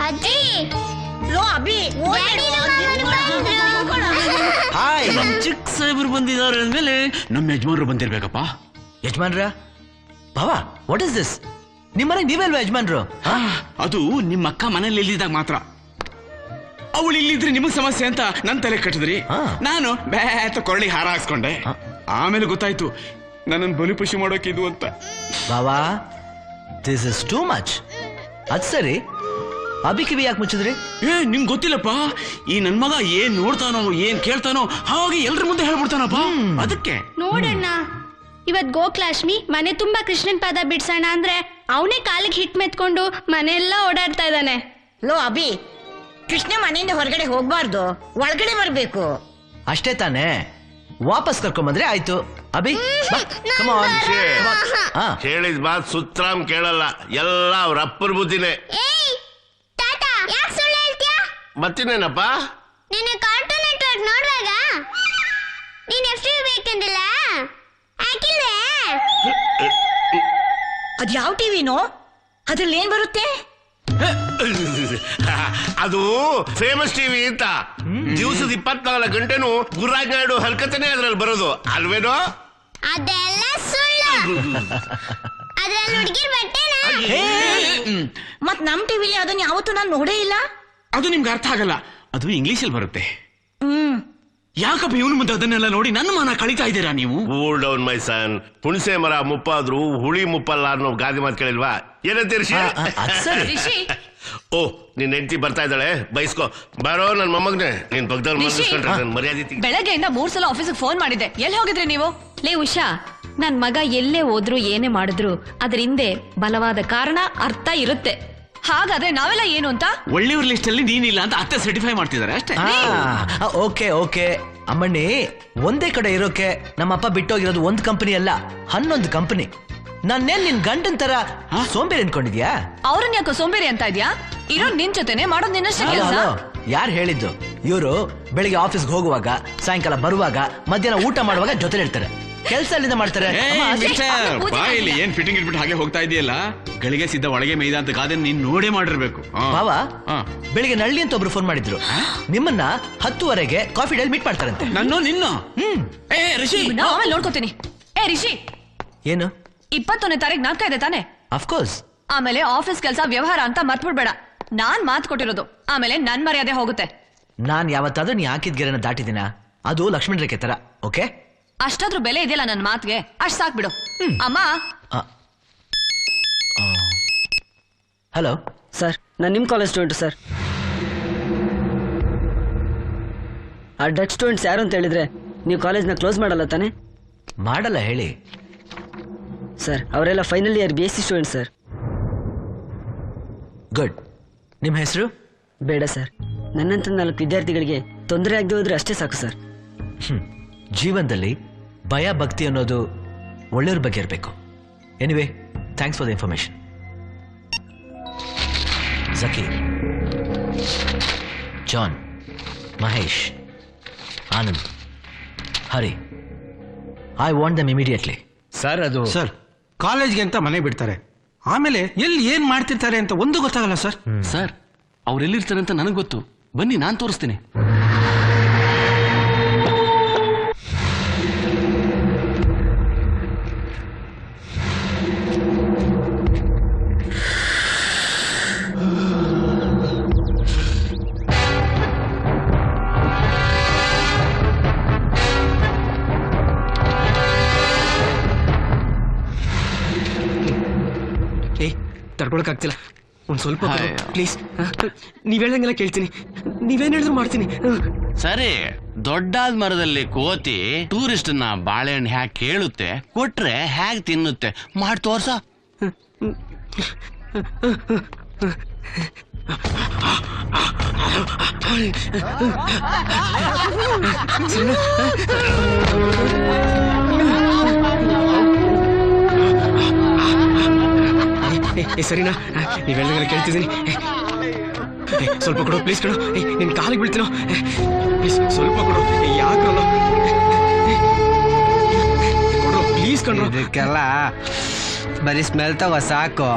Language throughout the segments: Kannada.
ಅಜ್ಜಿ ಲೋ ಅಭಿ ಹಾಯ್, ಚಿಕ್ಕ ಸಾಹೇಬರು ಬಂದಿದ್ದಾರೆ ಅಂದ್ಮೇಲೆ ನಮ್ಮ ಯಜಮಾನ್ರು ಬಂದಿರ್ಬೇಕಪ್ಪ. ಯಜಮಾನ್ರ ಬಾವಾ, ವಾಟ್ ಇಸ್ ದಿಸ್? ನಿಮ್ಮನೆಗೆ ನೀವಲ್ವಾ ಯಜಮಾನ್ರು? ಅದು ನಿಮ್ಮ ಅಕ್ಕ ಮನೇಲಿ ಇಲ್ಲಿದ್ದಾಗ ಮಾತ್ರ. ಅವಳು ಇಲ್ಲಿದ್ರೆ ನಿಮಗ್ ಸಮಸ್ಯೆ ಅಂತ ನನ್ ತಲೆ ಕಟ್ಟಿದ್ರಿ. ನಾನು ಬೇತ ಕೊರಳಿ ಹಾರ ಹಾಕ್ಸ್ಕೊಂಡೆ. ಆಮೇಲೆ ಗೊತ್ತಾಯ್ತು ನನ್ನನ್ನು ಬಲಿಪಶು ಮಾಡೋಕಿದು ಅಂತ. ಬಾವಾ, ದಿಸ್ ಇಸ್ ಟೂ ಮಚ್. ಅದ್ ಸರಿ, ಅಭಿ ಕಿವಿ ಯಾಕೆ ಮುಚ್ಚಿದ್ರಿ? ನಿಂಗ್ ಗೊತ್ತಿಲ್ಲಪ್ಪ, ಈ ನನ್ ಮಗ ಏನ್ ನೋಡ್ತಾನೋ ಏನ್ ಕೇಳ್ತಾನೋ ಹಾಗೆ ಎಲ್ರ ಮುಂದೆ ಹೇಳ್ಬಿಡ್ತಾನಪ್ಪ. ಅದಕ್ಕೆ ನೋಡಣ್ಣ, ಇವತ್ ಗೋಕುಲಾಷ್ಟಮಿ, ಮನೆ ತುಂಬಾ ಕೃಷ್ಣನ್ ಪಾದ ಬಿಡ್ಸೋಣ ಅಂದ್ರೆ ಅವನೇ ಕಾಲಿಗೆ ಹಿಟ್ ಮೆತ್ಕೊಂಡು ಮನೆಯೆಲ್ಲ ಓಡಾಡ್ತಾ ಇದ್ದಾನೆ. ಲೋ ಅಭಿ, ಕೃಷ್ಣ ಮನೆಯಿಂದ ಹೊರಗಡೆ ಹೋಗ್ಬಾರ್ದು, ಒಳಗಡೆ ಬರ್ಬೇಕು. ಅಷ್ಟೇ ತಾನೇ, ವಾಪಸ್ ಕರ್ಕೊಂಬಂದ್ರೆ ಆಯ್ತು. ಅಭಿ ಹೇಳಿದ ಮಾತು ಸುತ್ರಾಮ್ ಕೇಳಲ್ಲ, ಎಲ್ಲ ಅವ್ರ ಅಪ್ಪರ ಬುದ್ಧಿನೇ. ಮತ್ತಿನೇನಪ್ಪ? ನಿನ್ನೆ ಕಾರ್ಟೂನ್ ನೆಟ್ವರ್ಕ್ ನೋಡುವಾಗ ನೀನ್ ಎಷ್ಟು ಬೇಕಂದಿಲ್ಲ ಹಾಕಿಲ್ವೇ? ಅದ್ ಯಾವ ಟಿವಿನೋ? ಅದ್ರಲ್ಲಿ ಏನ್ ಬರುತ್ತೆ? ಅದು ಫೇಮಸ್ ಟಿವಿ ಅಂತ. ದಿವಸದ 24 ಗಂಟೆನೂ ಗುರುರಾಜ್ ನಾಯ್ಡು ಹಲ್ಕತನೇ ಅದ್ರಲ್ಲಿ ಬರೋದು ಅಲ್ವೇನೋ? ಅದೆಲ್ಲ ಸುಳ್ಳು. ಅದ್ರಲ್ಲಿ ಹುಡುಗಿರ್ ಬಟ್ಟೆನಾ? ಮತ್ ನಮ್ ಟಿವಿಲಿ ಅದನ್ನ ಯಾವತ್ತೂ ನಾನು ನೋಡೇ ಇಲ್ಲ. ಅದು ನಿಮ್ಗೆ ಅರ್ಥ ಆಗಲ್ಲ, ಅದು ಇಂಗ್ಲಿಷಲ್ಲಿ ಬರುತ್ತೆ. ಯಾಕಪ್ಪ ಇವನು ಮುಂದೆ ಅದನ್ನೆಲ್ಲ ನೋಡಿ ನನ್ನ ಮಾನ ಕಳೀತಾ ಇದ್ದೀರಾ ನೀವು? ಕೂಲ್ ಡೌನ್ ಮೈ ಸನ್. ಹುಣಸೆ ಮರ ಮುಪ್ಪಾದ್ರು ಹುಳಿ ಮುಪ್ಪಲ್ಲ ಅನ್ನೋ ಗಾದಿ ಮಾತು ಕೇಳಿಲ್ವಾ? ಏನಂತೀರಿ? ಓ, ನಿನ್ ಹೆಂಡತಿ ಬರ್ತಾ ಇದ್ದಾಳೆ, ಬೈಸ್ಕೋ. ಬಾರೋ ನನ್ ಮೊಮ್ಮಗ್ನೆ, ನೀನ್ ಪಕ್ಕದಲ್ಲಿ ಮಲ್ಗಿಸ್ಕೊಂಡ್ರೆ ನನ್ ಮರ್ಯಾದೆ. ಬೆಳಗ್ಗೆಯಿಂದ 3 ಸಲ ಆಫೀಸಿಗೆ ಫೋನ್ ಮಾಡಿದ್ದೆ, ಎಲ್ಲಿ ಹೋಗಿದ್ರಿ ನೀವು? ಲೇ ಉಷಾ, ನನ್ ಮಗ ಎಲ್ಲೇ ಹೋದ್ರು ಏನೇ ಮಾಡಿದ್ರು ಅದ್ರ ಹಿಂದೆ ಬಲವಾದ ಕಾರಣ ಅರ್ಥ ಇರುತ್ತೆ. ಹಾಗಾದ್ರೆ ನಾವೆಲ್ಲ ಏನು ಅಂತ? ಒಳ್ಳೆಯವ್ರ ಲಿಸ್ಟ್ ಅಲ್ಲಿ ನೀನಿಲ್ಲ ಅಂತ ಅತ್ತೆ ಸರ್ಟಿಫೈ ಮಾಡ್ತಿದ್ದಾರೆ ಅಷ್ಟೇ. ಓಕೆ ಓಕೆ ಅಮ್ಮಣ್ಣಿ, ಒಂದೇ ಕಡೆ ಇರೋಕೆ ನಮ್ಮಪ್ಪ ಬಿಟ್ಟೋಗಿರೋದು ಒಂದ್ ಕಂಪನಿ ಅಲ್ಲ, 11 ಕಂಪನಿ. ನಾನೇನ್ ನಿನ್ ಗಂಡನ್ ತರ ಸೋಂಬೇರಿ ಅನ್ಕೊಂಡಿದ್ಯಾ? ಅವ್ರನ್ನ ಯಾಕೋ ಸೋಂಬೇರಿ ಅಂತ ಇದ್ಯಾ? ಇರೋ ನಿನ್ ಜೊತೆನೆ ಮಾಡೋದ್ ನಿನ್ನಷ್ಟೇ ಕೆಲಸ. ಯಾರು ಹೇಳಿದ್ದು? ಇವರು ಬೆಳಿಗ್ಗೆ ಆಫೀಸ್ಗೆ ಹೋಗುವಾಗ, ಸಾಯಂಕಾಲ ಬರುವಾಗ, ಮಧ್ಯಾಹ್ನ ಊಟ ಮಾಡುವಾಗ ಜೊತೆ ಇರ್ತಾರೆ. ಕೆಲಸ ಅಲ್ಲಿಂದ ಮಾಡ್ತಾರೆ. ಬಾಯಲ್ಲಿ ಏನ್ ಫಿಟ್ಟಿಂಗ್ ಇಟ್ಬಿಟ್ಟು ಹಾಗೆ ಹೋಗ್ತಾ ಇದೆಯಲ್ಲ, ಗಳಿಗೆ ಸಿದ್ಧ ಒಳಗೆ ಮೈದಾ ಅಂತ ಗಾದೆನ್ ನೀನ್ ನೋಡೇ ಮಾಡಿರ್ಬೇಕು. ಬಾವಾ, ಬೆಳಿಗ್ಗೆ ನಳ್ಳಿ ಅಂತ ಒಬ್ರು ಫೋನ್ ಮಾಡಿದ್ರು, ನಿಮ್ಮನ್ನ 10:30ಗೆ ಕಾಫಿ ಡೇಲ್ ಮೀಟ್ ಮಾಡ್ತಾರಂತೆ. ನಿನ್ನ ರಿಷಿ ಆಮೇಲೆ ನೋಡ್ಕೋತೀನಿ. ರಿಷಿ, ಏನು 21ನೇ ತಾರೀಕು ನಾಟಕ ಇದೆ ತಾನೆ? ಅಫ್ಕೋರ್ಸ್. ಆಮೇಲೆ ಆಫೀಸ್ ಕೆಲಸ ವ್ಯವಹಾರ ಅಂತ ಮರ್ತ್ಬಿಡ್ಬೇಡ. ನಾನ್ ಮಾತು ಕೊಟ್ಟಿರೋದು, ಆಮೇಲೆ ನನ್ ಮರ್ಯಾದೆ ಹೋಗುತ್ತೆ. ನಾನ್ ಯಾವತ್ತಾದ್ರೂ ನೀ ಹಾಕಿದ ಗೆರೆನ ದಾಟಿದಿನ? ಅದು ಲಕ್ಷ್ಮಣ ರೇಖೆ ತರ. ಓಕೆ, ಅಷ್ಟಾದ್ರೂ ಬೆಲೆ ಇದೆಯಲ್ಲ ನನ್ನ ಮಾತಿಗೆ, ಅಷ್ಟ್ ಸಾಕ್ಬಿಡು. ಅಮ್ಮ. ಹಲೋ ಸರ್, ನಾನು ನಿಮ್ಮ ಕಾಲೇಜ್ ಸ್ಟೂಡೆಂಟ್ ಸರ್. ಆ ಡಕ್ ಸ್ಟೂಡೆಂಟ್ಸ್ ಯಾರು ಅಂತ ಹೇಳಿದ್ರೆ ನೀವು ಕಾಲೇಜ್ನ ಕ್ಲೋಸ್ ಮಾಡಲ್ಲ ತಾನೆ? ಮಾಡಲ್ಲ ಹೇಳಿ ಸರ್. ಅವರೆಲ್ಲ final year BSc student sir. Good. ನಿಮ್ಮ ಹೆಸರು? ಬೇಡ ಸರ್, ನನ್ನಂತ 4 ವಿದ್ಯಾರ್ಥಿಗಳಿಗೆ ತೊಂದರೆ ಆಗದೆ ಹೋದ್ರೆ ಅಷ್ಟೇ ಸಾಕು ಸರ್. ಜೀವನದಲ್ಲಿ ಭಯ ಭಕ್ತಿ ಅನ್ನೋದು ಒಳ್ಳೆಯವ್ರ ಬಗ್ಗೆ ಇರಬೇಕು. Anyway, thanks for the information. Zakir, John, Mahesh, Anand, Hari, I want them immediately. Sir, ಅದು ಸರ್ ಕಾಲೇಜ್ಗೆ ಅಂತ ಮನೆ ಬಿಡ್ತಾರೆ, ಆಮೇಲೆ ಎಲ್ಲಿ ಏನ್ ಮಾಡ್ತಿರ್ತಾರೆ ಅಂತ ಒಂದು ಗೊತ್ತಾಗಲ್ಲ ಸರ್. ಸರ್, ಅವ್ರು ಎಲ್ಲಿರ್ತಾರೆ ಅಂತ ನನಗೆ ಗೊತ್ತು, ಬನ್ನಿ ನಾನ್ ತೋರಿಸ್ತೀನಿ. ತಡ್ಕೊಳಕ್ಕಾಗ್ತಿಲ್ಲ, ಒಂದ್ ಸ್ವಲ್ಪ ಪ್ಲೀಸ್. ನೀವ್ ಹೇಳ್ದಂಗೆಲ್ಲ ಕೇಳ್ತೀನಿ, ನೀವೇನ್ ಹೇಳಿದ್ರು ಮಾಡ್ತೀನಿ. ಸರಿ, ದೊಡ್ಡಾದ ಮರದಲ್ಲಿ ಕೋತಿ ಟೂರಿಸ್ಟ್ ನ ಬಾಳೆಹಣ್ಣು ಹ್ಯಾಕ್ ಕೇಳುತ್ತೆ, ಕೊಟ್ರೆ ಹ್ಯಾಗ್ ತಿನ್ನುತ್ತೆ, ಮಾಡಿ ತೋರ್ಸ. ಸರಿನಾ? ನೀವ್ ಹೇಳ್ದಂಗೆಲ್ಲ ಕೇಳ್ತಿದ್ದೀನಿ. ಸ್ವಲ್ಪ ಕೊಡು ಪ್ಲೀಸ್, ಕೊಡು. ನಿನ್ ಕಾಲಿಗೆ ಬೀಳ್ತೀನೋ, ಪ್ಲೀಸ್ ಸ್ವಲ್ಪ ಕೊಡು. ಯಾಕೆ ಕೊಡು ಪ್ಲೀಸ್. ಪ್ಲೀಸ್ ಕಣ್ರು. ಇದಕ್ಕೆಲ್ಲ ಬರೀ ಸ್ಮೆಲ್ ತಗೋ ಸಾಕು.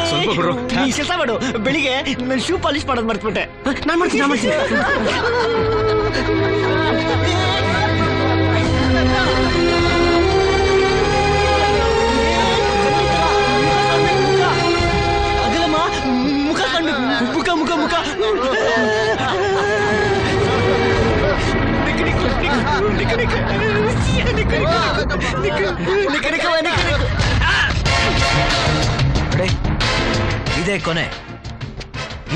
ಸ್ವಲ್ಪ ಬಿಡ್ರು. ನೀ ಕೆಲಸ ಮಾಡು, ಬೆಳಿಗ್ಗೆ ನಾನು ಶೂ ಪಾಲಿಶ್ ಮಾಡೋದು ಮರ್ತ್ಬಿಟ್ಟೆ. ನಾನ್ ಮಾಡ್ತೀನಿ. ಅದಿಲ್ಲಮ್ಮ, ಮುಖ ಕಂಡು ಮುಖ ಮುಖ ಮುಖ ನೋಡಿ, ಇದೇ ಕೊನೆ.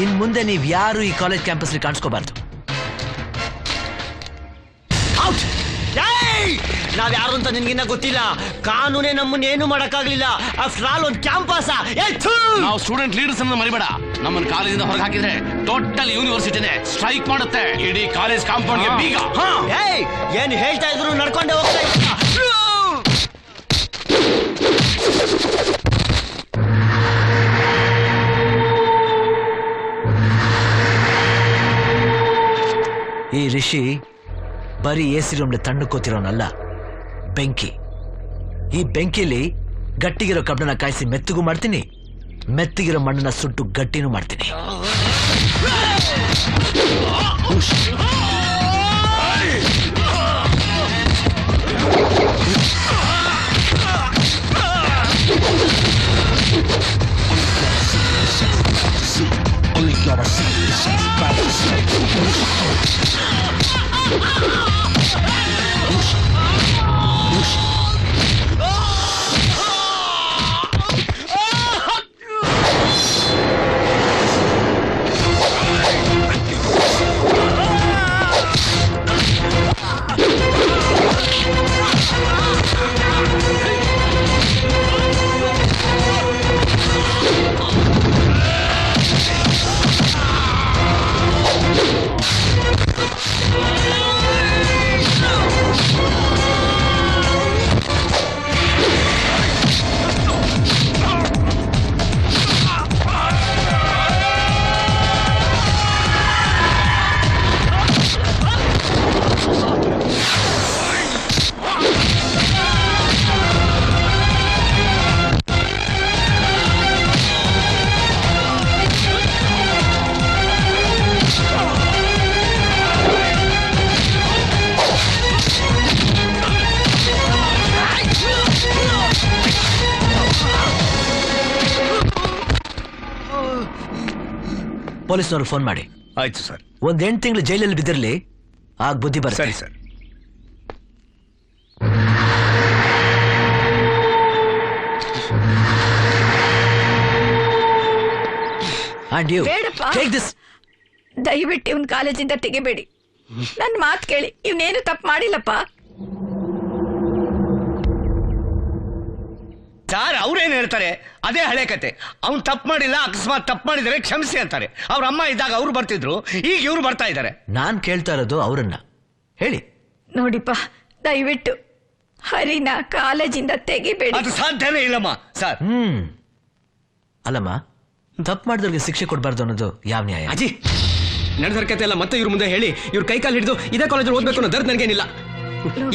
ಇನ್ ಮುಂದೆ ನೀವ್ ಯಾರು ಈ ಕಾಲೇಜ್ ಕ್ಯಾಂಪಸ್ ಕಾಣಿಸ್ಕೋಬಾರ್ದು. ನಾವ್ಯಾರು ಅಂತ ನಿನ್ಗಿನ್ನ ಗೊತ್ತಿಲ್ಲ. ಕಾನೂನೇ ನಮ್ಮನ್ನೇನು ಮಾಡಕ್ಕಾಗ್ಲಿಲ್ಲ. ಆಫ್ಟರ್ ಆಲ್ ಒಂದು ಕ್ಯಾಂಪಸ್. ನಾವು ಸ್ಟೂಡೆಂಟ್ ಲೀಡರ್ಸ್ ಅನ್ನ ಮರಿಬೇಡ. ನಮ್ಮನ್ನ ಕಾಲೇಜಿಂದ ಹೊರಗೆ ಹಾಕಿದ್ರೆ ಟೋಟಲ್ ಯೂನಿವರ್ಸಿಟಿನೇ ಸ್ಟ್ರೈಕ್ ಮಾಡುತ್ತೆ. ಇಡೀ ಕಾಲೇಜ್ ಕಾಂಪೌಂಡ್ಗೆ ಬೀಗ. ಏನ್ ಹೇಳ್ತಾ ಇದ್ರು ನಡ್ಕೊಂಡೆ ಹೋಗ್ತಾ ಇದ್ದ. ಈ ರಿಷಿ ಬರೀ ಎಸಿ ರೂಮ್ಲಿ ತಣ್ಣಕ್ಕೋತಿರೋನಲ್ಲ, ಬೆಂಕಿ. ಈ ಬೆಂಕಿಲಿ ಗಟ್ಟಿಗಿರೋ ಕಬ್ಬಣನ ಕಾಯಿಸಿ ಮೆತ್ತಗೂ ಮಾಡ್ತೀನಿ, ಮೆತ್ತಗಿರೋ ಮಣ್ಣನ್ನ ಸುಟ್ಟು ಗಟ್ಟಿನೂ ಮಾಡ್ತೀನಿ. ಪೊಲೀಸ್ನವ್ರಿಗೆ ಫೋನ್ ಮಾಡಿ. ಆಯ್ತು ಸರ್. ಒಂದ್ 8 ತಿಂಗಳು ಜೈಲಲ್ಲಿ ಬಿದ್ದಿರ್ಲಿ, ಆಗ ಬುದ್ಧಿ ಬರುತ್ತೆ. ಸರಿ ಸರ್. And you, ಬೇಡಪ್ಪ. take this. ದಯವಿಟ್ಟು ಇವನ್ ಕಾಲೇಜಿಂದ ತೆಗಿಬೇಡಿ. ನನ್ ಮಾತು ಕೇಳಿ, ಇವನೇನು ತಪ್ಪು ಮಾಡಿಲ್ಲಪ್ಪ. ಸರ್ ಅವ್ರೇನ್ ಹೇಳ್ತಾರೆ ಅದೇ ಹಳೆ ಕತೆ. ಅವ್ನು ತಪ್ಪು ಮಾಡಿಲ್ಲ, ಅಕಸ್ಮಾತ್ ತಪ್ಪು ಮಾಡಿದರೆ ಕ್ಷಮಿಸಿ ಅಂತಾರೆ. ಅವ್ರ ಅಮ್ಮ ಇದ್ದಾಗ ಅವ್ರು ಬರ್ತಿದ್ರು, ಈಗ ಇವ್ರು ಬರ್ತಾ ಇದ್ದಾರೆ. ನಾನ್ ಕೇಳ್ತಾ ಇರೋದು ಅವ್ರನ್ನ. ಹೇಳಿ. ನೋಡಿಪ್ಪ, ದಯವಿಟ್ಟು ಹರಿನ ಕಾಲೇಜಿಂದ ತೆಗಿಬೇಡಿ. ಅದು ಸಾಧ್ಯನೇ ಇಲ್ಲಮ್ಮ ಸರ್. ಅಲ್ಲಮ್ಮ, ತಪ್ಪು ಮಾಡಿದವ್ರಿಗೆ ಶಿಕ್ಷೆ ಕೊಡಬಾರ್ದು ಅನ್ನೋದು ಯಾವ ನ್ಯಾಯ? ಅಜ್ಜಿ, ನಡೆದ ಕತೆ ಎಲ್ಲ ಮತ್ತೆ ಇವ್ರ ಮುಂದೆ ಹೇಳಿ ಇವ್ರ ಕೈ ಕಾಲು ಹಿಡಿದು ಇದೇ ಕಾಲೇಜಲ್ಲಿ ಓದ್ಬೇಕು ಅನ್ನೋ ದರ್ದ್ ನನಗೇನಿಲ್ಲ.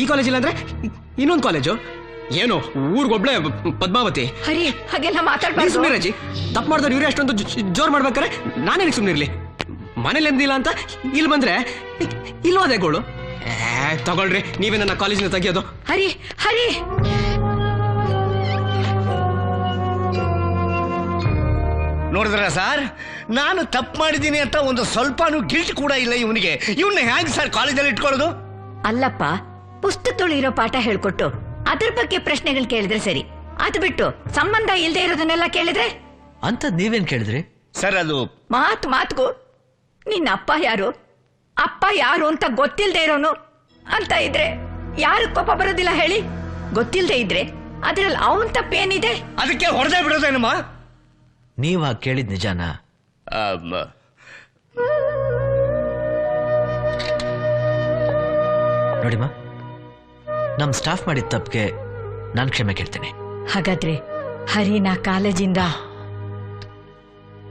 ಈ ಕಾಲೇಜ್ ಇಲ್ಲ ಅಂದ್ರೆ ಇನ್ನೊಂದು ಕಾಲೇಜು. ಏನೋ ಊರಿಗೊಬ್ಳೆ ಪದ್ಮಾವತಿ. ಹರಿ, ಹಾಗೆಲ್ಲ ಮಾತಾಡ್ಬಾರ್ದು. ಸುಮ್ಮನೆ ಅಜ್ಜಿ, ತಪ್ಪು ಮಾಡಿದವ್ರು ಇವರೇ ಅಷ್ಟೊಂದು ಜೋರ್ ಮಾಡ್ಬೇಕಾರೆ ನಾನೇನಕ್ಕೆ ಸುಮ್ಮನಿರ್ಲಿ? ಮನೇಲಿ ಎಂದಿಲ್ಲ ಅಂತ ಇಲ್ಲಿ ಬಂದ್ರೆ ಇಲ್ವಾದೆ ಗೋಳು. ತಗೊಳ್ರಿ, ನೀವೇ ನನ್ನ ಕಾಲೇಜಿನ ತೆಗಿಯೋದು. ಹರಿ ಹರಿ, ನೋಡಿದ್ರ ಸರ್, ನಾನು ತಪ್ಪು ಮಾಡಿದ್ದೀನಿ ಅಂತ ಒಂದು ಸ್ವಲ್ಪನೂ ಗಿಲ್ಟ್ ಕೂಡ ಇಲ್ಲ ಇವನಿಗೆ. ಇವನ್ನ ಹ್ಯಾಂಗ್ ಸರ್ ಕಾಲೇಜಲ್ಲಿ ಇಟ್ಕೊಳ್ಳೋದು? ಅಲ್ಲಪ್ಪ, ಪುಸ್ತಕದೊಳು ಇರೋ ಪಾಠ ಹೇಳ್ಕೊಟ್ಟು ಅದ್ರ ಬಗ್ಗೆ ಪ್ರಶ್ನೆಗಳು ಕೇಳಿದ್ರೆ ಸರಿ. ಅದು ಬಿಟ್ಟು ಸಂಬಂಧ ಇಲ್ದೇ ಇರೋದನ್ನೆಲ್ಲ ಕೇಳಿದ್ರೆ ಅಂತ ನೀವೇನ್ ಕೇಳಿದ್ರಿ? ಸರ್ ಅದು ಮಾತ್ಗೂ ನಿನ್ನ ಅಪ್ಪ ಯಾರು ಅಂತ ಗೊತ್ತಿಲ್ದೇ ಇರೋನು ಅಂತ ಇದ್ರೆ ಯಾರು ಕೋಪ ಬರೋದಿಲ್ಲ ಹೇಳಿ? ಗೊತ್ತಿಲ್ದೇ ಇದ್ರೆ ಅದ್ರಲ್ಲಿ ಅವನ್ ತಪ್ಪೇನಿದೆ? ಅದಕ್ಕೆ ಹೊಡೆದೇ ಬಿಡೋದೇನಮ್ಮ? ನೀವ್ ಹಾಗೆ ಕೇಳಿದ್ ನಿಜಾನಾ? ನೋಡಿಮ್ಮ, ನಮ್ ಸ್ಟಾಫ್ ಮಾಡಿದ ತಪ್ಪಿಗೆ ನಾನು ಕ್ಷಮೆ ಕೇಳ್ತೇನೆ. ಹಾಗಾದ್ರೆ ಹರಿನಾ ಕಾಲೇಜಿಂದ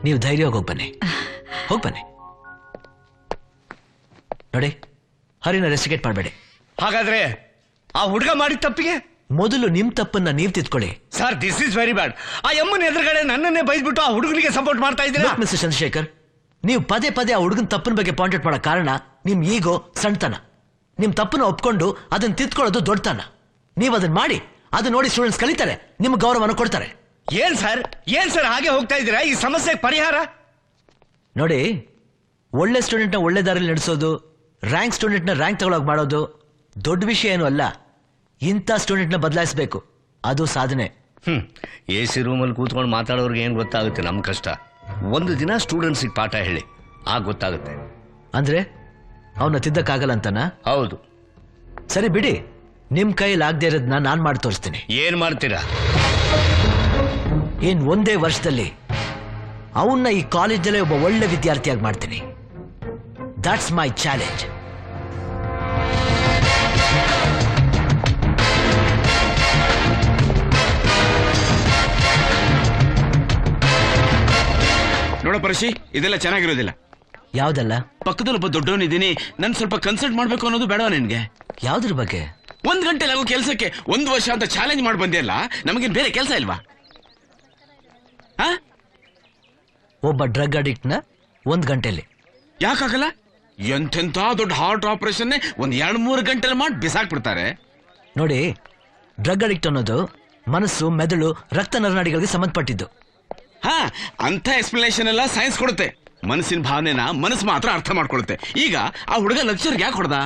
ನೀವು ಧೈರ್ಯವಾಗಿ ಹೋಗ್ಬನ್ನಿ. ಹೋಗ್ಬನ್ನಿ. ನೋಡಿ, ಹರಿನ ರೆಸ್ಟಿಗೇಟ್ ಮಾಡಬೇಡಿ. ಹಾಗಾದ್ರೆ ಆ ಹುಡುಗ ಮಾಡಿದ ತಪ್ಪಿಗೆ ಮೊದಲು ನಿಮ್ ತಪ್ಪನ್ನ ನೀವ್ ತಿದ್ಕೊಳ್ಳಿ. Sir this is very bad. ಆ ಯಮ್ಮನ ಎದುರುಗಡೆ ನನ್ನನ್ನೇ ಬೈದ್ಬಿಟ್ಟು ಆ ಹುಡುಗನಿಗೆ ಸಪೋರ್ಟ್ ಮಾಡ್ತಾ ಇದ್ದೀರಾ. ಮಿಸ್ಟರ್ ಚಂದ್ರಶೇಖರ್, ನೀವು ಪದೇ ಪದೇ ಆ ಹುಡುಗನ ತಪ್ಪನ ಬಗ್ಗೆ ಪಾಯಿಂಟ್ ಔಟ್ ಮಾಡೋ ಕಾರಣ ನಿಮ್ ಈಗೋ ಸಣ್ತನ. ನಿಮ್ ತಪ್ಪನ್ನ ಒಪ್ಕೊಂಡು ಅದನ್ನ ತಿದ್ಕೊಳ್ಳೋದು ದೊಡ್ಡತನ. ನೀವ್ ಅದನ್ನ ಮಾಡಿ ಅದನ್ನ ನೋಡಿ ಸ್ಟೂಡೆಂಟ್ಸ್ ಕಲಿತಾರೆ, ನಿಮ್ಗೆ ಗೌರವನ ಕೊಡ್ತಾರೆ. ಏನ್ ಸರ್ ಹಾಗೆ ಹೋಗ್ತಾ ಇದ್ದೀರಾ? ಈ ಸಮಸ್ಯೆಗೆ ಪರಿಹಾರ ನೋಡಿ, ಒಳ್ಳೆ ಸ್ಟೂಡೆಂಟ್ನ ಒಳ್ಳೆ ದಾರಿಯಲ್ಲಿ ನಡೆಸೋದು, ರ್ಯಾಂಕ್ ಸ್ಟೂಡೆಂಟ್ನ ರ್ಯಾಂಕ್ ತಗೊಳಕ್ ಮಾಡೋದು ದೊಡ್ಡ ವಿಷಯ ಏನು ಅಲ್ಲ. ಇಂಥ ಸ್ಟೂಡೆಂಟ್ನ ಬದಲಾಯಿಸಬೇಕು, ಅದು ಸಾಧನೆ. AC ರೂಮಲ್ಲಿ ಕೂತ್ಕೊಂಡು ಮಾತಾಡೋರ್ಗೆ ಏನ್ ಗೊತ್ತಾಗುತ್ತೆ ನಮ್ ಕಷ್ಟ. ಒಂದು ದಿನ ಸ್ಟೂಡೆಂಟ್ಸಿಗೆ ಪಾಠ ಹೇಳಿ, ಆಗ ಗೊತ್ತಾಗುತ್ತೆ. ಅಂದ್ರೆ ಅವನ್ನ ತಿದ್ದಕ್ಕಾಗಲ್ಲ ಅಂತನ? ಹೌದು. ಸರಿ ಬಿಡಿ, ನಿಮ್ ಕೈಯಲ್ಲಿ ಆಗದೆ ಇರೋದನ್ನ ನಾನ್ ಮಾಡಿ ತೋರಿಸ್ತೀನಿ. ಏನ್ ಮಾಡ್ತೀರಾ? ಇನ್ ಒಂದೇ ವರ್ಷದಲ್ಲಿ ಅವನ್ನ ಈ ಕಾಲೇಜಲ್ಲೇ ಒಬ್ಬ ಒಳ್ಳೆ ವಿದ್ಯಾರ್ಥಿಯಾಗಿ ಮಾಡ್ತೀನಿ. That's my challenge. ನೋಡ ಪರಶಿ, ಇದೆಲ್ಲ ಚೆನ್ನಾಗಿರೋದಿಲ್ಲ. ಯಾವ್ದಲ್ಲ? ಪಕ್ಕದಲ್ಲಿ ಒಬ್ಬ ದೊಡ್ಡವನಿದ್ದೀನಿ, ನನ್ ಸ್ವಲ್ಪ ಕನ್ಸಲ್ಟ್ ಮಾಡ್ಬೇಕು ಅನ್ನೋದು ಬೇಡವಾ ನಿನ್ಗೆ? ಯಾವ್ದ್ರ ಬಗ್ಗೆ? 1 ಗಂಟೆ ಆಗೋ ಕೆಲಸಕ್ಕೆ 1 ವರ್ಷ ಅಂತ ಚಾಲೆಂಜ್ ಮಾಡಿ ಬಂದಿಯಲ್ಲ, ನಮಗೇನ್ ಬೇರೆ ಕೆಲಸ ಇಲ್ವಾ? ಒಬ್ಬ ಡ್ರಗ್ ಅಡಿಕ್ಟ್ ನ 1 ಗಂಟೆಯಲ್ಲಿ ಯಾಕಾಗಲ್ಲ? ಎಂತೆಂತ ದೊಡ್ಡ ಹಾರ್ಟ್ ಆಪರೇಷನ್ 1-2-3 ಗಂಟೆಲಿ ಮಾಡಿ ಬಿಸಾಕ್ಬಿಡ್ತಾರೆ. ನೋಡಿ, ಡ್ರಗ್ ಅಡಿಕ್ಟ್ ಅನ್ನೋದು ಮನಸ್ಸು, ಮೆದುಳು, ರಕ್ತ ನರನಾಡಿಗಳಿಗೆ ಸಂಬಂಧಪಟ್ಟಿದ್ದು. ಅಂತ ಎಕ್ಸ್ಪ್ಲನೇಷನ್ ಎಲ್ಲ ಸೈನ್ಸ್ ಕೊಡುತ್ತೆ. ಮನಸ್ಸಿನ ಭಾವನೆನ ಮನಸ್ಸು ಮಾತ್ರ ಅರ್ಥ ಮಾಡ್ಕೊಳುತ್ತೆ. ಈಗ ಆ ಹುಡುಗ ಲೆಕ್ಚರ್ಗೆ ಯಾಕೆ ಹೊಡೆದ?